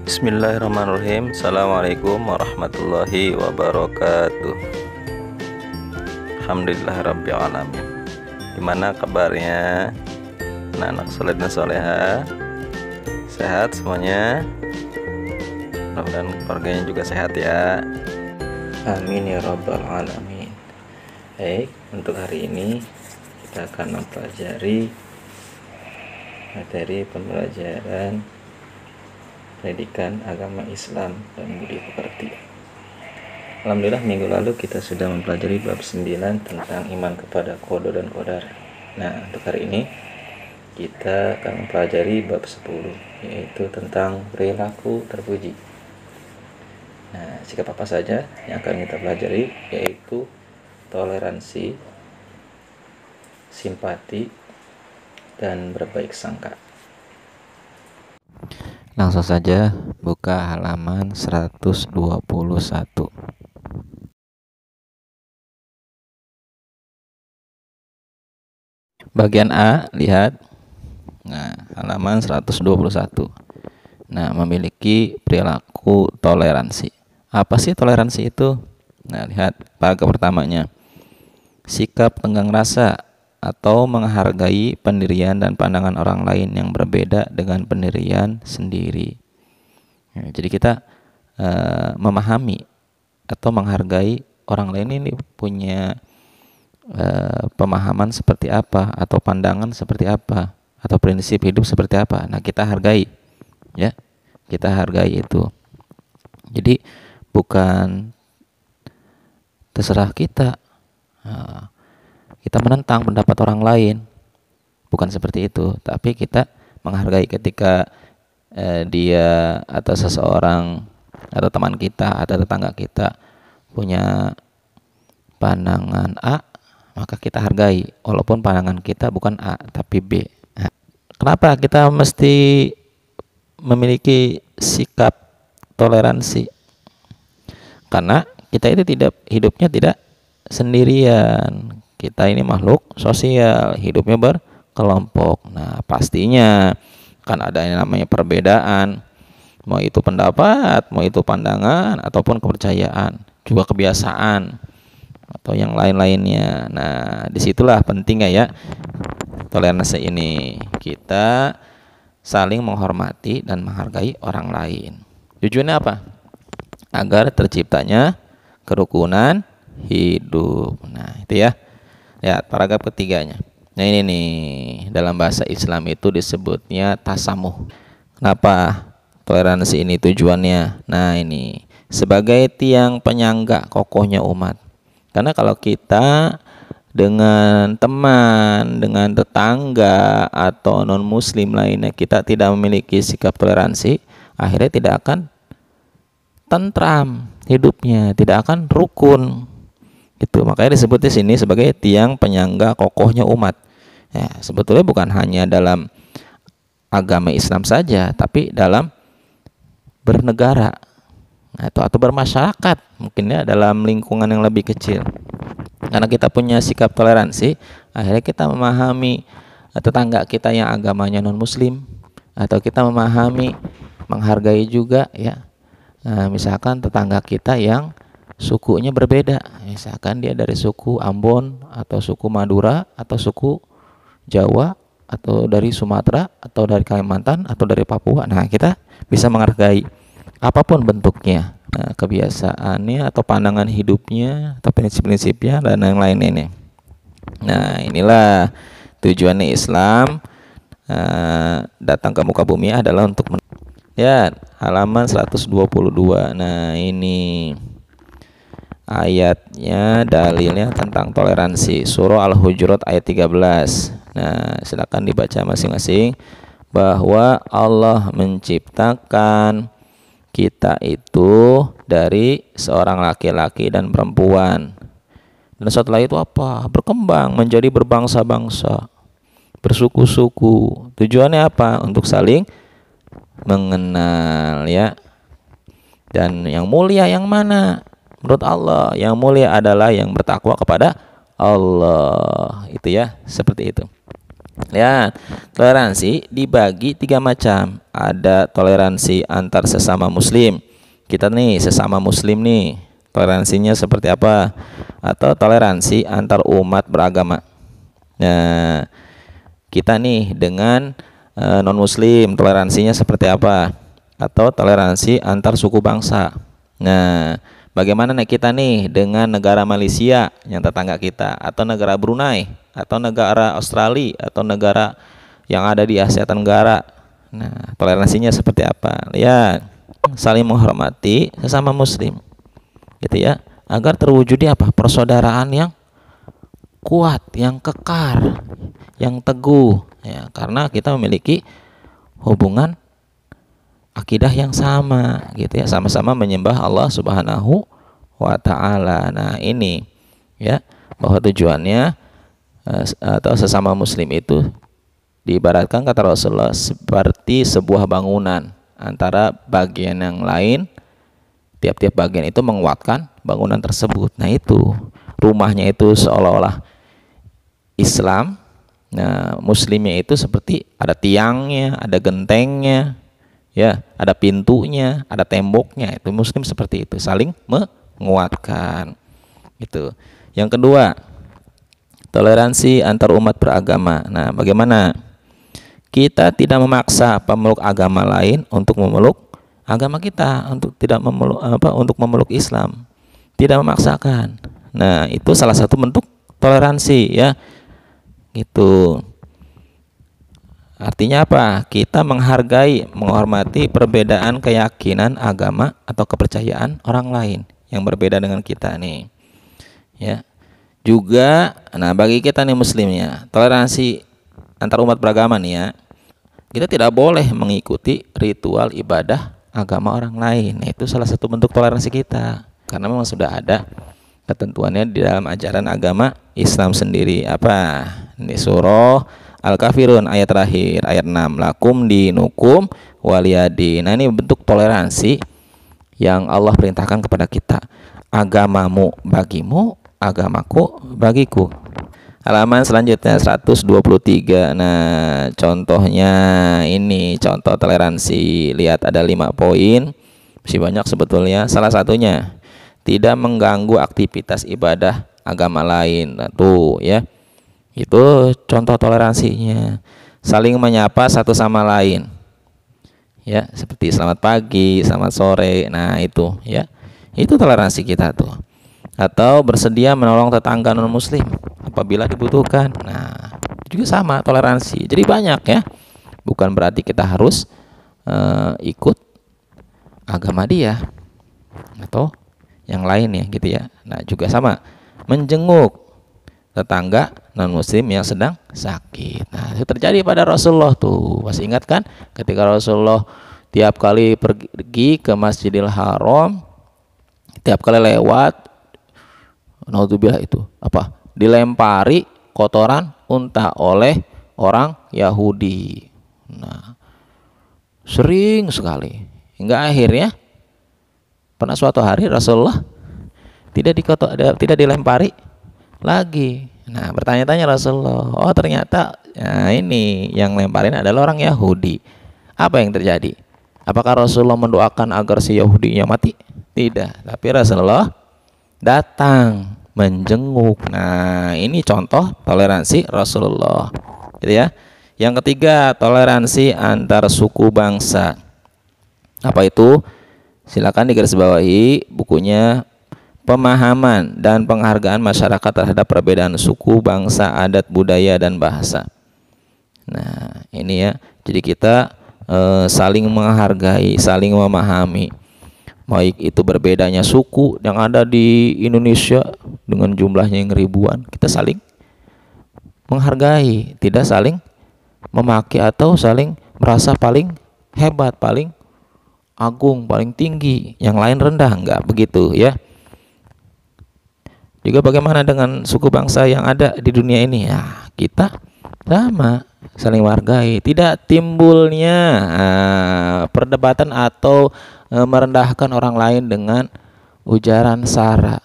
Bismillahirrahmanirrahim. Assalamualaikum warahmatullahi wabarakatuh. Alhamdulillah rabbil alamin. Gimana kabarnya anak-anak soleh dan soleha? Sehat semuanya? Mudah-mudahan keluarganya juga sehat ya. Amin ya rabbal alamin. Baik, untuk hari ini kita akan mempelajari materi pembelajaran pendidikan agama Islam dan budi pekerti. Alhamdulillah minggu lalu kita sudah mempelajari bab 9 tentang iman kepada qada dan qadar. Nah, untuk hari ini kita akan mempelajari bab 10, yaitu tentang perilaku terpuji. Nah, sikap apa saja yang akan kita pelajari, yaitu toleransi, simpati, dan berbaik sangka. Langsung saja buka halaman 121. Bagian A, lihat. Nah, halaman 121. Nah, memiliki perilaku toleransi. Apa sih toleransi itu? Nah, lihat paragraf pertamanya. Sikap tenggang rasa atau menghargai pendirian dan pandangan orang lain yang berbeda dengan pendirian sendiri. Ya, jadi kita memahami atau menghargai orang lain ini punya pemahaman seperti apa, atau pandangan seperti apa, atau prinsip hidup seperti apa. Nah, kita hargai, ya, kita hargai itu. Jadi bukan terserah kita. Kita menentang pendapat orang lain, bukan seperti itu, tapi kita menghargai ketika dia atau seseorang atau teman kita atau tetangga kita punya pandangan A, maka kita hargai walaupun pandangan kita bukan A tapi B. Nah, kenapa kita mesti memiliki sikap toleransi? Karena kita itu hidupnya tidak sendirian. Kita ini makhluk sosial, hidupnya berkelompok. Nah, pastinya kan ada yang namanya perbedaan, mau itu pendapat, mau itu pandangan, ataupun kepercayaan, juga kebiasaan, atau yang lain-lainnya. Nah, disitulah pentingnya ya toleransi ini. Kita saling menghormati dan menghargai orang lain. Tujuannya apa? Agar terciptanya kerukunan hidup. Nah, itu ya. Ya, paragraf ketiganya. Nah, ini nih, dalam bahasa Islam itu disebutnya tasamuh. Kenapa toleransi ini tujuannya? Nah, ini sebagai tiang penyangga kokohnya umat. Karena kalau kita dengan teman, dengan tetangga atau non muslim lainnya kita tidak memiliki sikap toleransi, akhirnya tidak akan tentram hidupnya, tidak akan rukun. Gitu. Makanya disebut di sini sebagai tiang penyangga kokohnya umat. Ya, sebetulnya bukan hanya dalam agama Islam saja, tapi dalam bernegara atau bermasyarakat, mungkin ya dalam lingkungan yang lebih kecil. Karena kita punya sikap toleransi, akhirnya kita memahami tetangga kita yang agamanya non muslim, atau kita memahami, menghargai juga ya. Nah, misalkan tetangga kita yang sukunya berbeda, misalkan dia dari suku Ambon atau suku Madura atau suku Jawa atau dari Sumatera atau dari Kalimantan atau dari Papua. Nah, kita bisa menghargai apapun bentuknya, nah, kebiasaannya atau pandangan hidupnya atau prinsip-prinsipnya dan yang lain ini. Nah, inilah tujuannya Islam datang ke muka bumi adalah untuk ya, halaman 122. Nah, ini ayatnya, dalilnya tentang toleransi, surah Al-Hujurat ayat 13. Nah, silakan dibaca masing-masing, bahwa Allah menciptakan kita itu dari seorang laki-laki dan perempuan, dan setelah itu apa? Berkembang menjadi berbangsa-bangsa, bersuku-suku. Tujuannya apa? Untuk saling mengenal ya. Dan yang mulia yang mana? Menurut Allah, yang mulia adalah yang bertakwa kepada Allah. Itu ya, seperti itu. Lihat, toleransi dibagi 3 macam. Ada toleransi antar sesama muslim. Kita nih sesama muslim nih, toleransinya seperti apa? Atau toleransi antar umat beragama. Nah, kita nih dengan non muslim toleransinya seperti apa? Atau toleransi antar suku bangsa. Nah, bagaimana nih kita nih dengan negara Malaysia yang tetangga kita, atau negara Brunei, atau negara Australia, atau negara yang ada di Asia Tenggara. Nah, toleransinya seperti apa? Lihat, saling menghormati sesama muslim, gitu ya, agar terwujudnya apa? Persaudaraan yang kuat, yang kekar, yang teguh, ya, karena kita memiliki hubungan akidah yang sama, gitu ya, sama-sama menyembah Allah Subhanahu wa taala. Nah, ini ya, bahwa tujuannya atau sesama muslim itu diibaratkan kata Rasulullah seperti sebuah bangunan, antara bagian yang lain, tiap-tiap bagian itu menguatkan bangunan tersebut. Nah, itu rumahnya itu seolah-olah Islam. Nah, muslimnya itu seperti ada tiangnya, ada gentengnya, ya, ada pintunya, ada temboknya. Itu muslim seperti itu, saling menguatkan. Itu. Yang kedua, toleransi antar umat beragama. Nah, bagaimana? Kita tidak memaksa pemeluk agama lain untuk memeluk agama kita, untuk tidak memeluk untuk memeluk Islam. Tidak memaksakan. Nah, itu salah satu bentuk toleransi, ya. Gitu. Artinya apa? Kita menghargai, menghormati perbedaan keyakinan, agama atau kepercayaan orang lain yang berbeda dengan kita nih. Ya. Juga, nah, bagi kita nih muslimnya, toleransi antar umat beragama nih ya. Kita tidak boleh mengikuti ritual ibadah agama orang lain. Nah, itu salah satu bentuk toleransi kita. Karena memang sudah ada ketentuannya di dalam ajaran agama Islam sendiri. Apa? Ini surah Al-Kafirun ayat terakhir, ayat 6. Lakum dinukum waliyadi. Nah, ini bentuk toleransi yang Allah perintahkan kepada kita. Agamamu bagimu, agamaku bagiku. Halaman selanjutnya 123. Nah, contohnya ini contoh toleransi. Lihat ada 5 poin. Masih banyak sebetulnya. Salah satunya tidak mengganggu aktivitas ibadah agama lain. Nah, tuh ya. Itu contoh toleransinya. Saling menyapa satu sama lain. Ya, seperti selamat pagi, selamat sore. Nah, itu ya. Itu toleransi kita tuh. Atau bersedia menolong tetangga non muslim apabila dibutuhkan. Nah, juga sama toleransi. Jadi banyak ya. Bukan berarti kita harus ikut agama dia atau yang lain ya, gitu ya. Nah, juga sama menjenguk tetangga non muslim yang sedang sakit. Nah, itu terjadi pada Rasulullah tuh. Masih ingat kan ketika Rasulullah tiap kali pergi ke Masjidil Haram, tiap kali lewat, naudzubillah itu apa? Dilempari kotoran unta oleh orang Yahudi. Nah, sering sekali. Hingga akhirnya pernah suatu hari Rasulullah tidak dilempari lagi. Nah, bertanya-tanya Rasulullah, oh ternyata ya ini yang lemparin adalah orang Yahudi. Apa yang terjadi? Apakah Rasulullah mendoakan agar si Yahudinya mati? Tidak, tapi Rasulullah datang menjenguk. Nah, ini contoh toleransi Rasulullah, gitu ya. Yang ketiga, toleransi antar suku bangsa. Apa itu? Silakan digarisbawahi bukunya Pemahaman dan Penghargaan Masyarakat Terhadap Perbedaan Suku, Bangsa, Adat, Budaya, dan Bahasa. Nah, ini ya. Jadi kita saling menghargai, saling memahami. Baik itu berbedanya suku yang ada di Indonesia dengan jumlahnya yang ribuan, kita saling menghargai, tidak saling memaki atau saling merasa paling hebat, paling agung, paling tinggi, yang lain rendah, enggak begitu ya. Juga bagaimana dengan suku bangsa yang ada di dunia ini? Ya, kita sama, saling menghargai, tidak timbulnya perdebatan atau merendahkan orang lain dengan ujaran sara,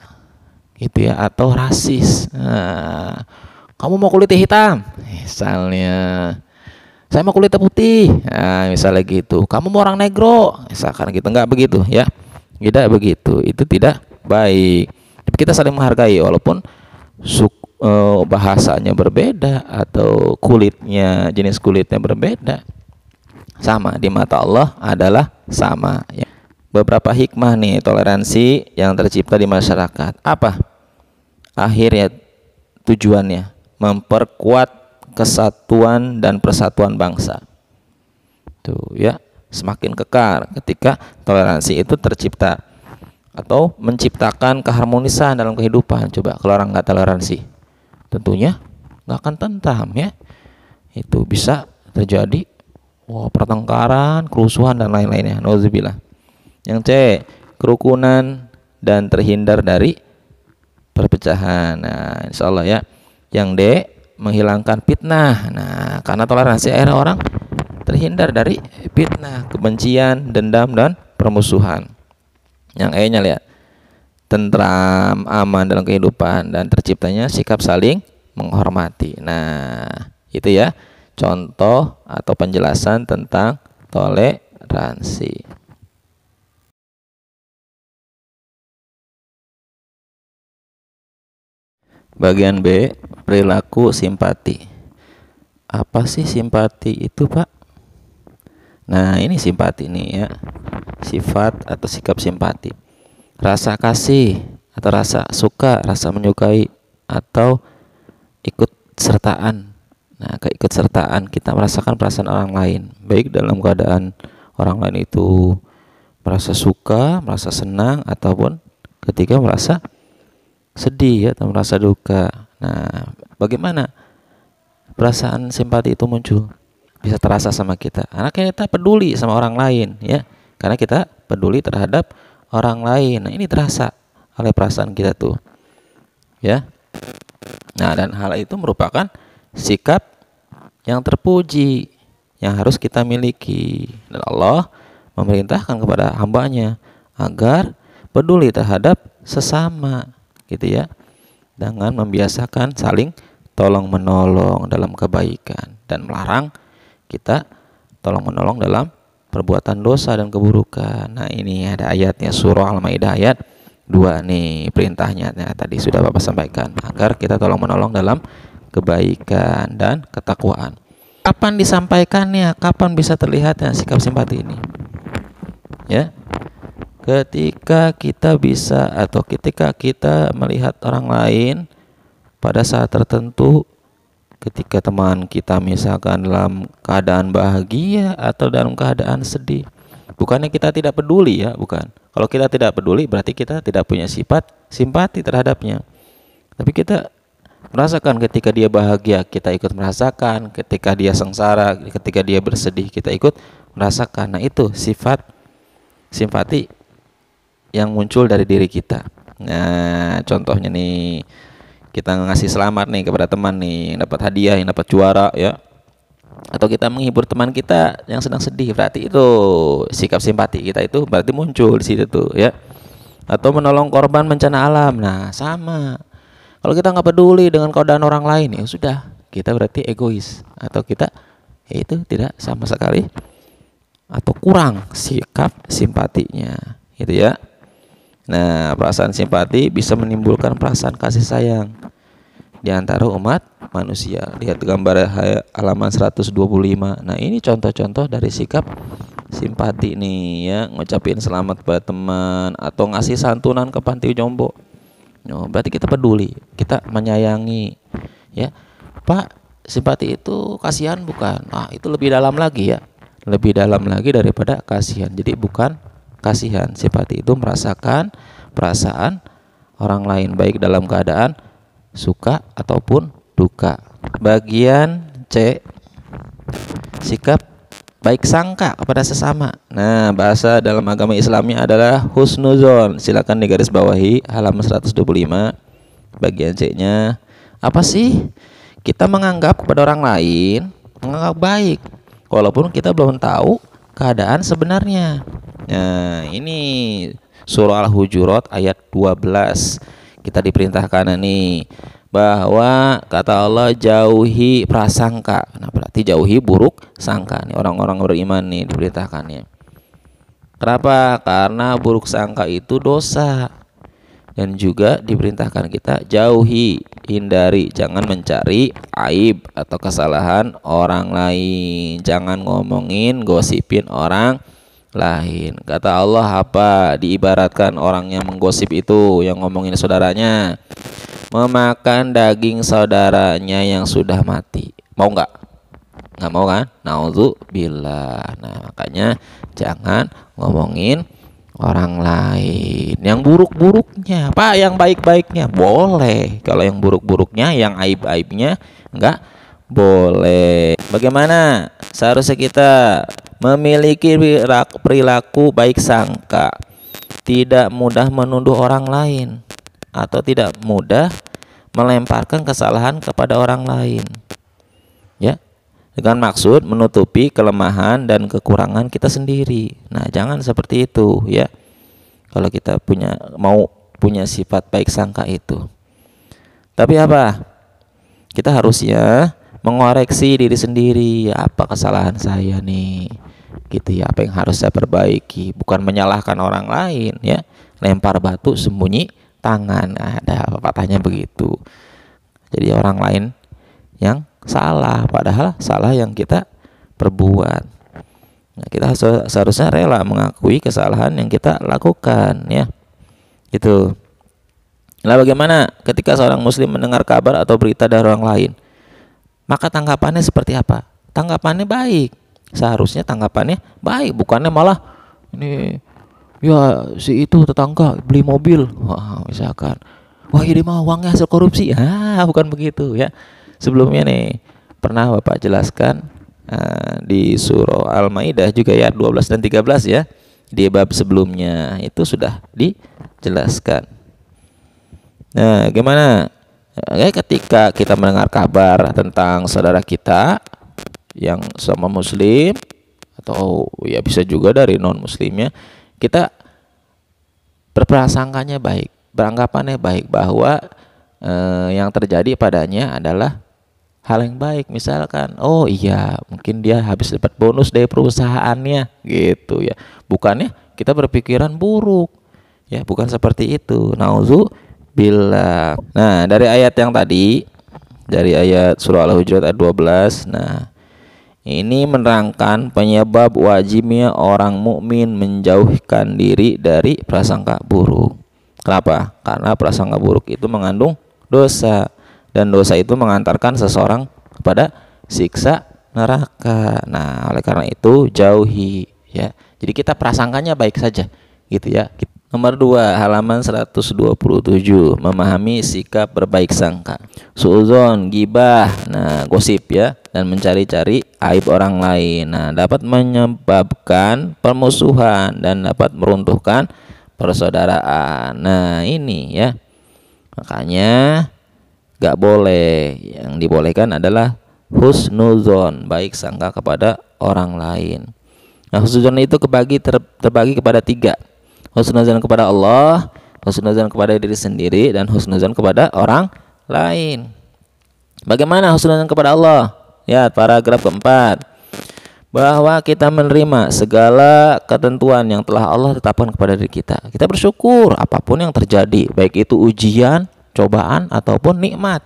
gitu ya, atau rasis. Nah, Kamu mau kulitnya hitam? Misalnya, saya mau kulitnya putih. Nah, misalnya gitu. Kamu mau orang negro? Misalkan gitu. Enggak begitu ya. Tidak begitu. Itu tidak baik. Tapi kita saling menghargai walaupun bahasanya berbeda atau jenis kulitnya berbeda. Sama di mata Allah adalah sama ya. Beberapa hikmah nih toleransi yang tercipta di masyarakat. Apa? Akhirnya tujuannya memperkuat kesatuan dan persatuan bangsa. Tuh ya, semakin kekar ketika toleransi itu tercipta atau menciptakan keharmonisan dalam kehidupan. Coba kalau orang nggak toleransi, tentunya nggak akan tentram ya. Itu bisa terjadi pertengkaran, kerusuhan dan lain-lainnya. Nauzubillah. Yang C, kerukunan dan terhindar dari perpecahan. Nah, insya Allah ya. Yang D, menghilangkan fitnah. Nah, karena toleransi akhirnya orang terhindar dari fitnah, kebencian, dendam dan permusuhan. Yang E-nya lihat, tentram, aman dalam kehidupan dan terciptanya sikap saling menghormati. Nah, itu ya contoh atau penjelasan tentang toleransi. Bagian B, perilaku simpati. Apa sih simpati itu, Pak? Nah, ini simpati nih ya. Sifat atau sikap simpati. Rasa kasih atau rasa suka, rasa menyukai atau ikut sertaan. Nah, keikutsertaan kita merasakan perasaan orang lain, baik dalam keadaan orang lain itu merasa suka, merasa senang ataupun ketika merasa sedih ya, atau merasa duka. Nah, bagaimana perasaan simpati itu muncul? Bisa terasa sama kita. Karena kita peduli sama orang lain ya. Karena kita peduli terhadap orang lain. Nah, ini terasa oleh perasaan kita tuh. Ya. Nah, dan hal itu merupakan sikap yang terpuji yang harus kita miliki. Dan Allah memerintahkan kepada hambanya agar peduli terhadap sesama. Gitu ya, dengan membiasakan saling tolong menolong dalam kebaikan dan melarang kita tolong menolong dalam perbuatan dosa dan keburukan. Nah, ini ada ayatnya, surah Al-Maidah ayat 2 nih perintahnya. Nah, tadi sudah Bapak sampaikan agar kita tolong menolong dalam kebaikan dan ketakwaan. Kapan disampaikannya? Kapan bisa terlihatnya sikap simpati ini? Ya, ketika kita bisa atau ketika kita melihat orang lain pada saat tertentu, ketika teman kita misalkan dalam keadaan bahagia atau dalam keadaan sedih, bukannya kita tidak peduli ya, bukan. Kalau kita tidak peduli berarti kita tidak punya sifat simpati terhadapnya. Tapi kita merasakan ketika dia bahagia, kita ikut merasakan. Ketika dia sengsara, ketika dia bersedih, kita ikut merasakan. Nah, itu sifat simpati yang muncul dari diri kita. Nah, contohnya nih, kita ngasih selamat nih kepada teman nih yang dapat hadiah, yang dapat juara ya. Atau kita menghibur teman kita yang sedang sedih, berarti itu sikap simpati kita itu berarti muncul di situ tuh ya. Atau menolong korban bencana alam. Nah, sama. Kalau kita nggak peduli dengan keadaan orang lain, ya sudah, kita berarti egois atau kita itu tidak sama sekali atau kurang sikap simpatinya, gitu ya. Nah, perasaan simpati bisa menimbulkan perasaan kasih sayang di antara umat manusia. Lihat gambar halaman 125. Nah, ini contoh-contoh dari sikap simpati nih ya, ngucapin selamat kepada teman atau ngasih santunan ke panti jompo. No, berarti kita peduli, kita menyayangi ya. Pak, simpati itu kasihan bukan? Nah, itu lebih dalam lagi ya. Lebih dalam lagi daripada kasihan. Jadi bukan kasihan, simpati itu merasakan perasaan orang lain baik dalam keadaan suka ataupun duka. Bagian C, sikap baik sangka kepada sesama. Nah, bahasa dalam agama Islamnya adalah husnuzon. Silakan digarisbawahi halaman 125. Bagian C-nya apa sih? Kita menganggap kepada orang lain menganggap baik walaupun kita belum tahu keadaan sebenarnya. Nah, ini surah Al-Hujurat ayat 12. Kita diperintahkan nih bahwa kata Allah jauhi prasangka. Nah, berarti jauhi buruk sangka nih, orang-orang beriman nih diperintahkannya. Kenapa? Karena buruk sangka itu dosa. Dan juga diperintahkan kita jauhi, hindari, jangan mencari aib atau kesalahan orang lain. Jangan ngomongin, gosipin orang lain. Kata Allah apa? Diibaratkan orang yang menggosip itu, yang ngomongin saudaranya, memakan daging saudaranya yang sudah mati. Mau nggak? Nggak mau kan? Nauzubillah. Nah, makanya jangan ngomongin orang lain yang buruk-buruknya. Pak, yang baik-baiknya boleh. Kalau yang buruk-buruknya, yang aib-aibnya enggak boleh. Bagaimana seharusnya kita memiliki perilaku baik sangka, tidak mudah menuduh orang lain, atau tidak mudah melemparkan kesalahan kepada orang lain, ya, dengan maksud menutupi kelemahan dan kekurangan kita sendiri. Nah, jangan seperti itu, ya. Kalau kita mau punya sifat baik sangka itu. Tapi apa? Kita harusnya mengoreksi diri sendiri. Ya, apa kesalahan saya nih? Gitu ya, apa yang harus saya perbaiki? Bukan menyalahkan orang lain, ya. Lempar batu sembunyi tangan. Ada pepatahnya begitu. Jadi orang lain yang salah, padahal salah yang kita perbuat. Nah, kita seharusnya rela mengakui kesalahan yang kita lakukan, ya. Gitu. Nah, bagaimana ketika seorang muslim mendengar kabar atau berita dari orang lain? Maka tanggapannya seperti apa? Tanggapannya baik. Seharusnya tanggapannya baik, bukannya malah ini ya si itu tetangga beli mobil. Wah, misalkan, wah ini mah uangnya hasil korupsi. Bukan begitu, ya. Sebelumnya nih pernah Bapak jelaskan di surah Al-Maidah juga ya 12 dan 13, ya. Di bab sebelumnya itu sudah dijelaskan. Nah, gimana? Ketika kita mendengar kabar tentang saudara kita yang sama muslim, atau ya bisa juga dari non muslimnya, kita berprasangkanya baik, beranggapannya baik bahwa yang terjadi padanya adalah hal yang baik. Misalkan, oh iya, mungkin dia habis dapat bonus dari perusahaannya, gitu ya. Bukannya kita berpikiran buruk, ya, bukan seperti itu. Nauzubillah. Nah, dari ayat yang tadi, dari ayat surah Al-Hujurat ayat 12, nah ini menerangkan penyebab wajibnya orang mukmin menjauhkan diri dari prasangka buruk. Kenapa? Karena prasangka buruk itu mengandung dosa, dan dosa itu mengantarkan seseorang kepada siksa neraka. Nah, oleh karena itu jauhi, ya. Jadi kita prasangkanya baik saja, gitu ya. Nomor 2, halaman 127, memahami sikap berbaik sangka. Suudzon, gibah, nah gosip, ya, dan mencari-cari aib orang lain. Nah, dapat menyebabkan permusuhan dan dapat meruntuhkan persaudaraan. Nah, ini, ya. Makanya gak boleh. Yang dibolehkan adalah husnuzon, baik sangka kepada orang lain. Nah, husnuzon itu terbagi kepada 3. Husnuzon kepada Allah, husnuzon kepada diri sendiri, dan husnuzon kepada orang lain. Bagaimana husnuzon kepada Allah? Ya, paragraf keempat, bahwa kita menerima segala ketentuan yang telah Allah tetapkan kepada diri kita. Kita bersyukur apapun yang terjadi, baik itu ujian, cobaan, ataupun nikmat.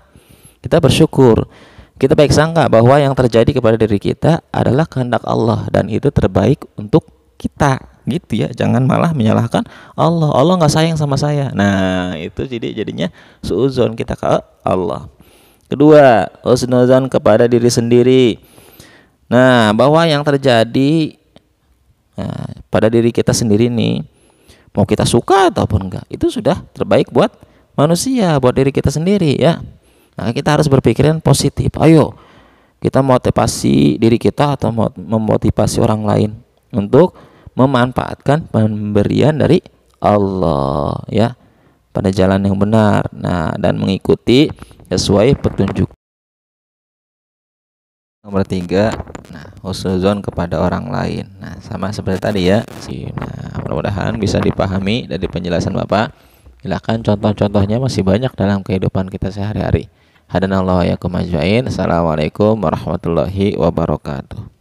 Kita bersyukur. Kita baik sangka bahwa yang terjadi kepada diri kita adalah kehendak Allah, dan itu terbaik untuk kita, gitu ya. Jangan malah menyalahkan Allah. Allah nggak sayang sama saya. Nah, itu jadinya suudzon kita ke Allah. Kedua, husnuzon kepada diri sendiri. Nah, bahwa yang terjadi pada diri kita sendiri nih, mau kita suka ataupun enggak, itu sudah terbaik buat manusia, buat diri kita sendiri, ya. Nah, kita harus berpikiran positif. Ayo kita motivasi diri kita atau memotivasi orang lain untuk memanfaatkan pemberian dari Allah, ya, pada jalan yang benar. Nah, dan mengikuti sesuai petunjuk. Nomor 3, nah, husnuzon kepada orang lain. Nah, sama seperti tadi, ya. Nah, mudah-mudahan bisa dipahami dari penjelasan Bapak. Silahkan, contoh-contohnya masih banyak dalam kehidupan kita sehari-hari. Hadanallahu wa iyyakum ajmain. Assalamualaikum warahmatullahi wabarakatuh.